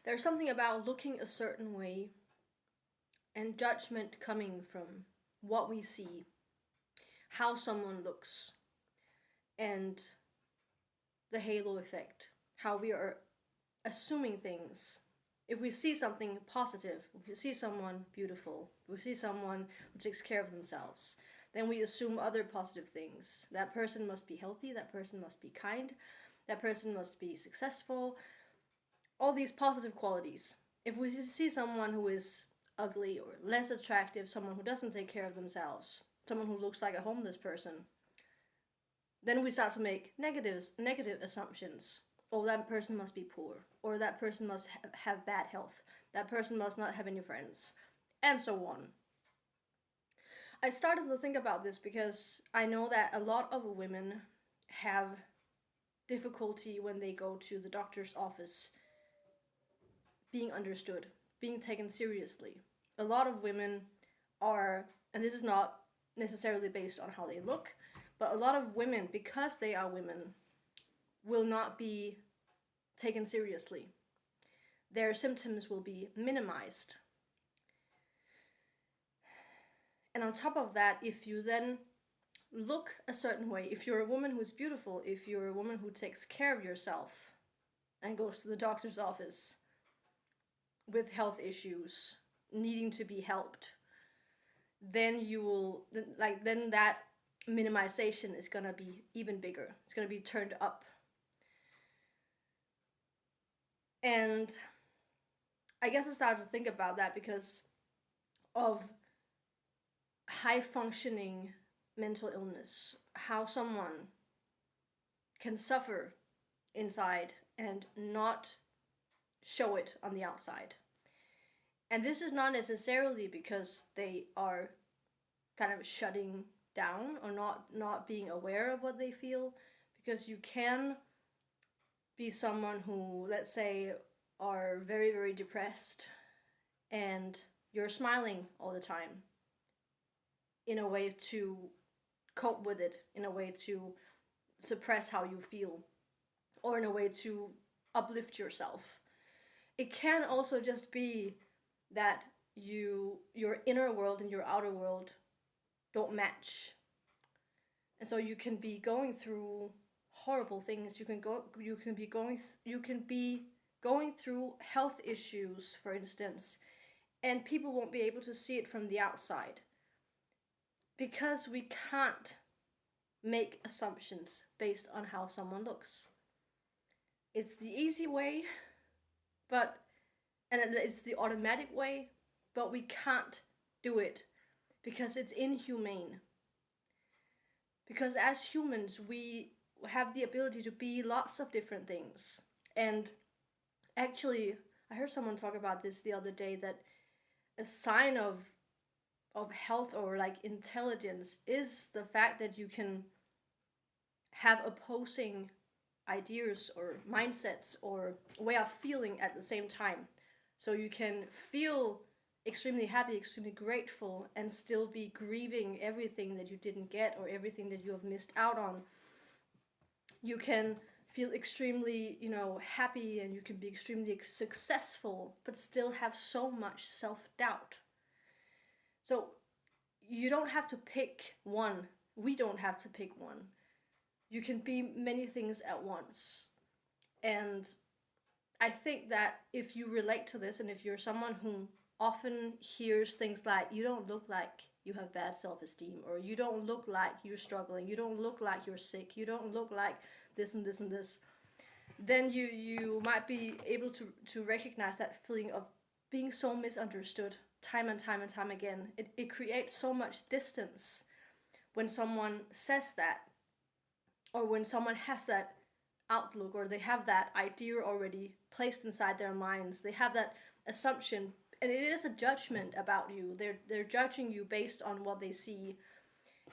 There's something about looking a certain way and judgment coming from what we see, how someone looks, and the halo effect, how we are assuming things. If we see something positive, if we see someone beautiful, if we see someone who takes care of themselves, then we assume other positive things. That person must be healthy, that person must be kind, that person must be successful, all these positive qualities. If we see someone who is ugly or less attractive, someone who doesn't take care of themselves, someone who looks like a homeless person, then we start to make negative assumptions. Oh, that person must be poor, or that person must have bad health, that person must not have any friends, and so on. I started to think about this because I know that a lot of women have difficulty when they go to the doctor's office being understood, being taken seriously. A lot of women are, and this is not necessarily based on how they look, but a lot of women, because they are women, will not be taken seriously. Their symptoms will be minimized. And on top of that, if you then look a certain way, if you're a woman who's beautiful, if you're a woman who takes care of yourself and goes to the doctor's office with health issues, needing to be helped, then you will, then that minimization is gonna be even bigger. It's gonna be turned up. And I guess I started to think about that because of high functioning mental illness, how someone can suffer inside and not show it on the outside. And this is not necessarily because they are kind of shutting down or not being aware of what they feel, because you can be someone who, let's say, are very, very depressed and you're smiling all the time in a way to cope with it, in a way to suppress how you feel, or in a way to uplift yourself. It can also just be that your inner world and your outer world don't match. And so you can be going through horrible things. You can be going through health issues, for instance, and people won't be able to see it from the outside. Because we can't make assumptions based on how someone looks. It's the easy way, and it's the automatic way, but we can't do it because it's inhumane. Because as humans, we have the ability to be lots of different things. And actually, I heard someone talk about this the other day, that a sign of health or like intelligence is the fact that you can have opposing ideas or mindsets or way of feeling at the same time. So you can feel extremely happy, extremely grateful, and still be grieving everything that you didn't get or everything that you have missed out on. You can feel extremely, happy, and you can be extremely successful, but still have so much self-doubt. So you don't have to pick one. We don't have to pick one. You can be many things at once. And I think that if you relate to this, and if you're someone who often hears things like, you don't look like you have bad self-esteem, or you don't look like you're struggling, you don't look like you're sick, you don't look like this and this and this, then you might be able to recognize that feeling of being so misunderstood time and time and time again. It creates so much distance when someone says that, or when someone has that outlook, or they have that idea already placed inside their minds. They have that assumption, and it is a judgment about you. They're judging you based on what they see.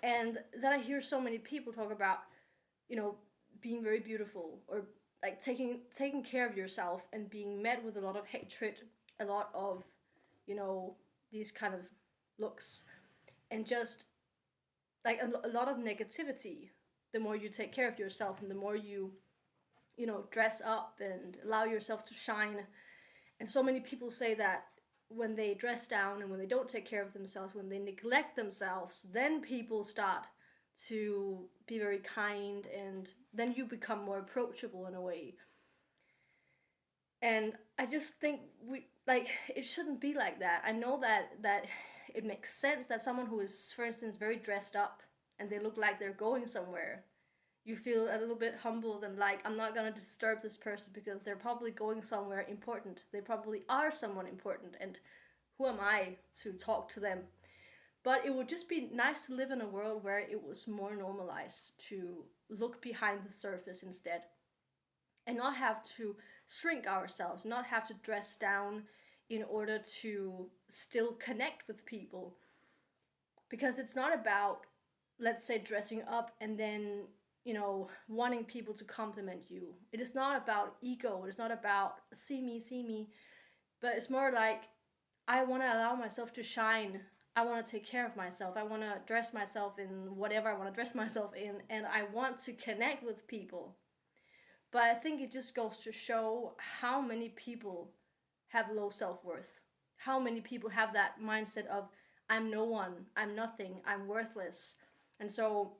And then I hear so many people talk about, being very beautiful, or like taking care of yourself, and being met with a lot of hatred, a lot of, these kind of looks, and just like a lot of negativity. The more you take care of yourself, and the more you dress up and allow yourself to shine, And so many people say that when they dress down and when they don't take care of themselves, when they neglect themselves, then people start to be very kind, and then you become more approachable in a way. And I just think it shouldn't be like that. I know that it makes sense that someone who is, for instance, very dressed up and they look like they're going somewhere, you feel a little bit humbled and like, I'm not gonna disturb this person because they're probably going somewhere important. They probably are someone important, and who am I to talk to them? But it would just be nice to live in a world where it was more normalized to look behind the surface instead, and not have to shrink ourselves, not have to dress down in order to still connect with people. Because it's not about, let's say, dressing up and then, wanting people to compliment you. It is not about ego. It is not about see me, see me. But it's more like, I want to allow myself to shine. I want to take care of myself. I want to dress myself in whatever I want to dress myself in. And I want to connect with people. But I think it just goes to show how many people have low self-worth. How many people have that mindset of, I'm no one, I'm nothing, I'm worthless. And so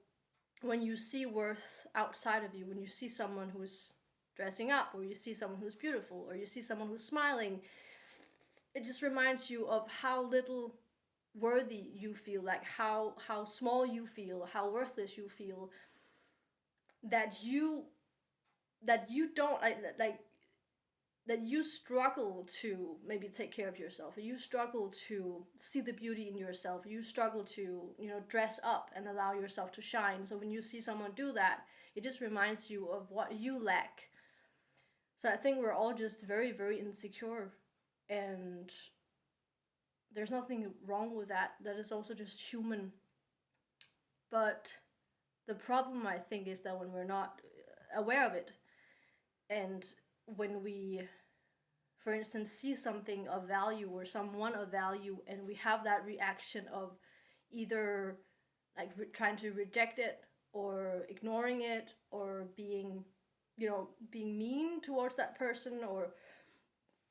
when you see worth outside of you, when you see someone who's dressing up, or you see someone who's beautiful, or you see someone who's smiling, it just reminds you of how little worthy you feel, like how small you feel, how worthless you feel, that you don't that you struggle to maybe take care of yourself, or you struggle to see the beauty in yourself, you struggle to, dress up and allow yourself to shine. So when you see someone do that, it just reminds you of what you lack. So I think we're all just very, very insecure, and there's nothing wrong with that. That is also just human. But the problem, I think, is that when we're not aware of it, and when we, for instance, see something of value or someone of value, and we have that reaction of either like trying to reject it, or ignoring it, or being mean towards that person, or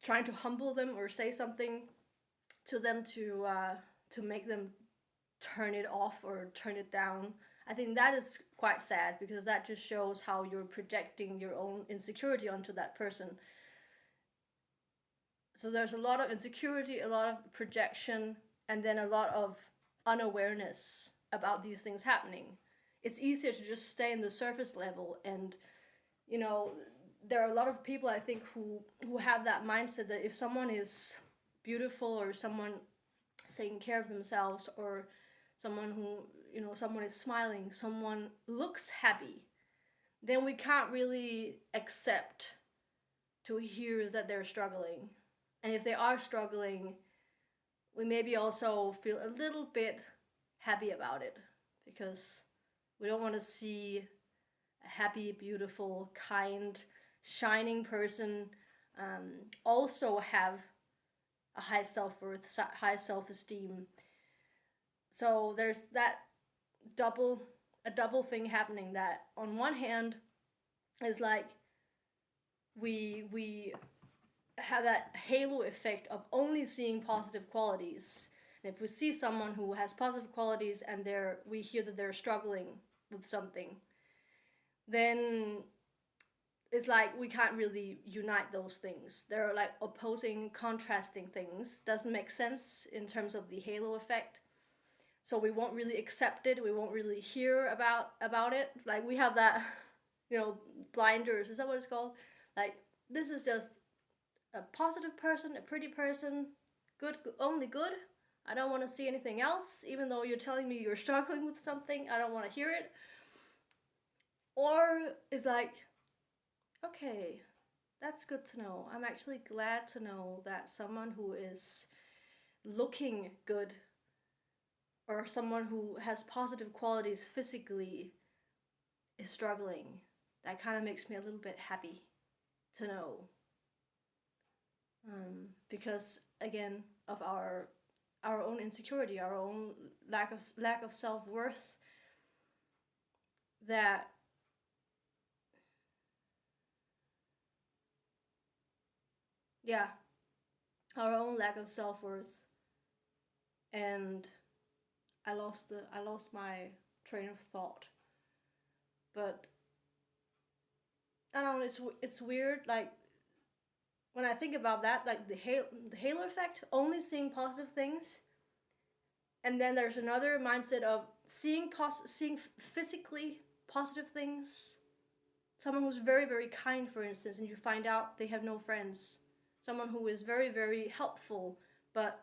trying to humble them or say something to them to make them turn it off or turn it down. I think that is quite sad, because that just shows how you're projecting your own insecurity onto that person. So there's a lot of insecurity, a lot of projection, and then a lot of unawareness about these things happening. It's easier to just stay in the surface level, and there are a lot of people, I think, who have that mindset that if someone is beautiful, or someone taking care of themselves, or someone who, someone is smiling, someone looks happy, then we can't really accept to hear that they're struggling. And if they are struggling, we maybe also feel a little bit happy about it, because we don't want to see a happy, beautiful, kind, shining person also have a high self-worth, high self-esteem. So there's that a double thing happening, that on one hand is like we have that halo effect of only seeing positive qualities. And if we see someone who has positive qualities, and we hear that they're struggling with something, then it's like we can't really unite those things. They're like opposing, contrasting things. Doesn't make sense in terms of the halo effect. So we won't really accept it. We won't really hear about it. Like we have that, blinders. Is that what it's called? Like, this is just a positive person, a pretty person, good, only good. I don't want to see anything else. Even though you're telling me you're struggling with something, I don't want to hear it. Or it's like, okay, that's good to know. I'm actually glad to know that someone who is looking good, or someone who has positive qualities physically, is struggling. That kind of makes me a little bit happy to know. Because again, of our own insecurity, our own lack of self-worth, that yeah, our own lack of self-worth. And I lost my train of thought. But I don't know, it's weird, like when I think about that, like the halo effect, only seeing positive things. And then there's another mindset of seeing physically positive things. Someone who's very, very kind, for instance, and you find out they have no friends. Someone who is very, very helpful, but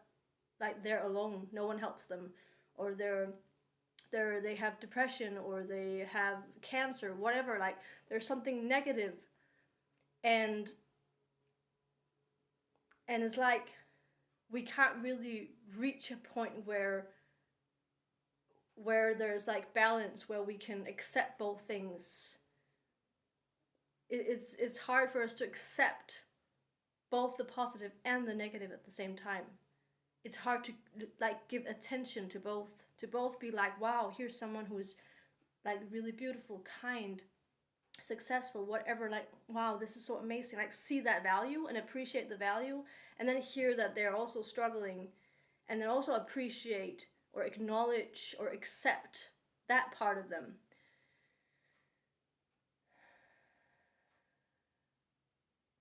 like they're alone, no one helps them, or they have depression, or they have cancer, whatever. Like there's something negative, and it's like we can't really reach a point where there's like balance, where we can accept both things. It's hard for us to accept both the positive and the negative at the same time. It's hard to like give attention to both, be like, wow, here's someone who's like really beautiful, kind, successful, whatever, like, wow, this is so amazing, like see that value and appreciate the value, and then hear that they're also struggling, and then also appreciate or acknowledge or accept that part of them.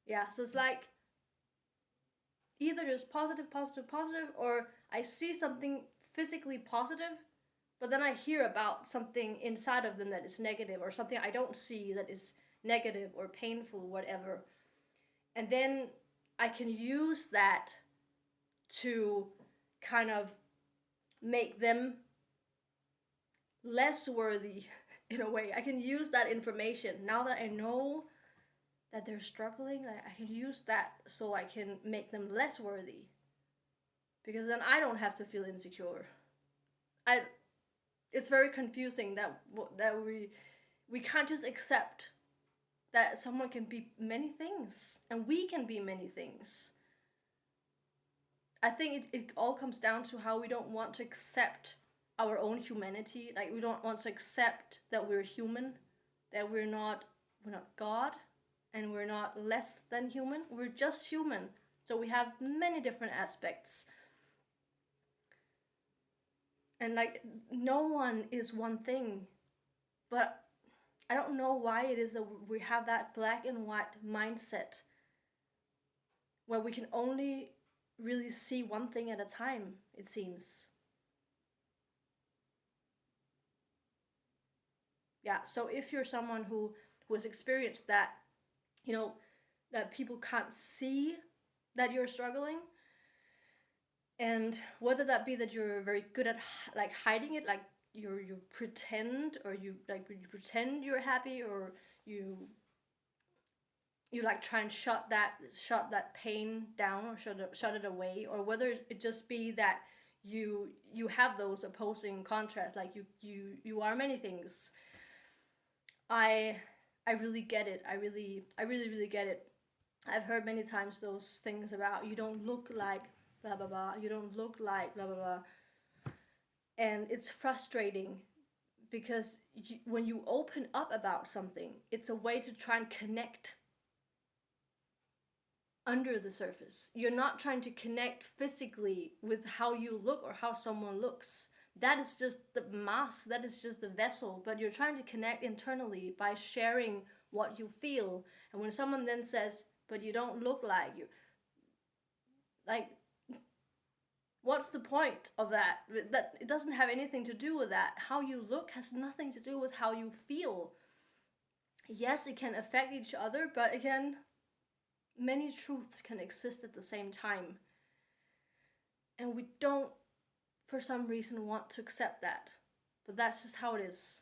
Yeah, so it's like either just positive, positive, positive, or I see something physically positive, but then I hear about something inside of them that is negative, or something I don't see that is negative or painful, whatever. And then I can use that to kind of make them less worthy in a way. I can use that information now that I know that they're struggling. I can use that so I can make them less worthy, because then I don't have to feel insecure. It's very confusing that we can't just accept that someone can be many things and we can be many things. I think it all comes down to how we don't want to accept our own humanity. Like we don't want to accept that we're human, that we're not God, and we're not less than human. We're just human. So we have many different aspects. And like no one is one thing. But I don't know why it is that we have that black and white mindset where we can only really see one thing at a time, it seems. Yeah, so if you're someone who has experienced that, that people can't see that you're struggling, and whether that be that you're very good at like hiding it, like you pretend, or you pretend you're happy, or you like try and shut that pain down, or shut it away, or whether it just be that you have those opposing contrasts, like you are many things. I really get it. I really get it. I've heard many times those things about you don't look like blah blah blah, you don't look like blah blah blah, and it's frustrating because when you open up about something, it's a way to try and connect under the surface. You're not trying to connect physically with how you look or how someone looks. That is just the mask, that is just the vessel, but you're trying to connect internally by sharing what you feel. And when someone then says, but you don't look like you, like, what's the point of that? That it doesn't have anything to do with that. How you look has nothing to do with how you feel. Yes, it can affect each other, but again, many truths can exist at the same time. And we don't, for some reason, want to accept that. But that's just how it is.